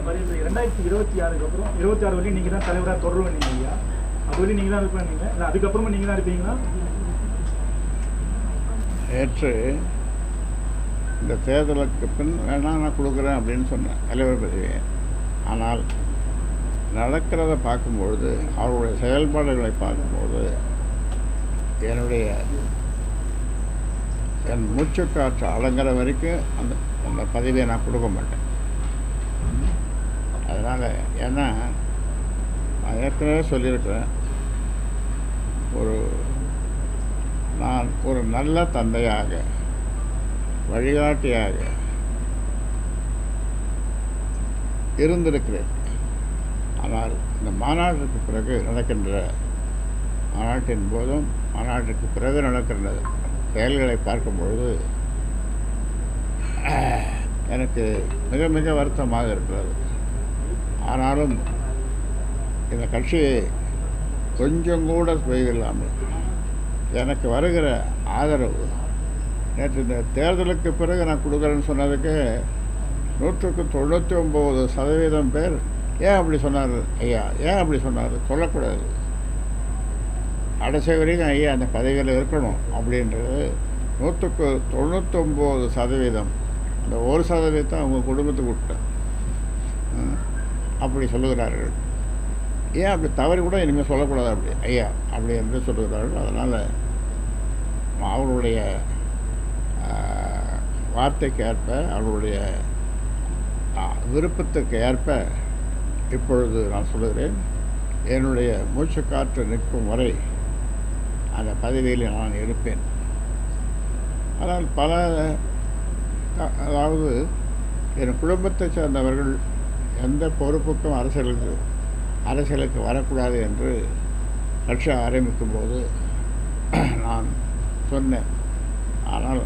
மரியாதை 2026 அப்புறம் 26 வரையும் நீங்கள் தான் தலைவராக தொடருவேன் நீங்கள் ஐயா, அது வரையும் நீங்கள் தான் இருப்பேன் நீங்கள், இல்லை அதுக்கப்புறமா நீங்கள் தான் இருப்பீங்களா? நேற்று இந்த தேர்தலுக்கு பின் வேணால் நான் கொடுக்குறேன் அப்படின்னு சொன்னேன் தலைவர் பதவியை. ஆனால் நடக்கிறத பார்க்கும்பொழுது, அவருடைய செயல்பாடுகளை பார்க்கும்போது என் மூச்சுக்காற்று அடங்குற வரைக்கும் அந்த பதவியை நான் கொடுக்க மாட்டேன். அதனால் ஏன்னா நான் ஏற்கனவே சொல்லியிருக்கிறேன், நான் ஒரு நல்ல தந்தையாக, வழிகாட்டியாக இருந்திருக்கிறேன். ஆனால் இந்த மாநாட்டிற்கு பிறகு நடக்கின்ற மாநாட்டின் போதும் மாநாட்டுக்கு பிறகு நடக்கின்ற செயல்களை பார்க்கும்பொழுது எனக்கு மிக மிக வருத்தமாக இருக்கிறது. ஆனாலும் இந்த கட்சியை கொஞ்சம் கூட தொய்வில்லாமல் எனக்கு வருகிற ஆதரவு, நேற்று இந்த தேர்தலுக்கு பிறகு நான் கொடுக்குறேன்னு சொன்னதுக்கு 99% பேர் ஏன் அப்படி சொன்னார் ஐயா, ஏன் அப்படி சொன்னார், சொல்லக்கூடாது, கடைசி வரைக்கும் ஐயா அந்த பதவியில் இருக்கணும் அப்படின்றது 99%. அந்த 1% அவங்க குடும்பத்துக்கு விட்டேன் அப்படி சொல்லுகிறார்கள். ஏன் அப்படி தவறி கூட இனிமேல் சொல்லக்கூடாது அப்படி ஐயா அப்படி என்று சொல்லுகிறார்கள். அதனால் அவர்களுடைய வார்த்தைக்கு ஏற்ப, அவர்களுடைய விருப்பத்துக்கு ஏற்ப இப்பொழுது நான் சொல்லுகிறேன், என்னுடைய மூச்சுக்காற்று நிற்கும் வரை அந்த பதவியில் நான் இருப்பேன். ஆனால் அதாவது என் குடும்பத்தை சேர்ந்தவர்கள் எந்த பொறுப்புக்கும் அரசியலுக்கு வரக்கூடாது என்று கட்சி ஆரம்பிக்கும்போது நான் சொன்னேன். ஆனால்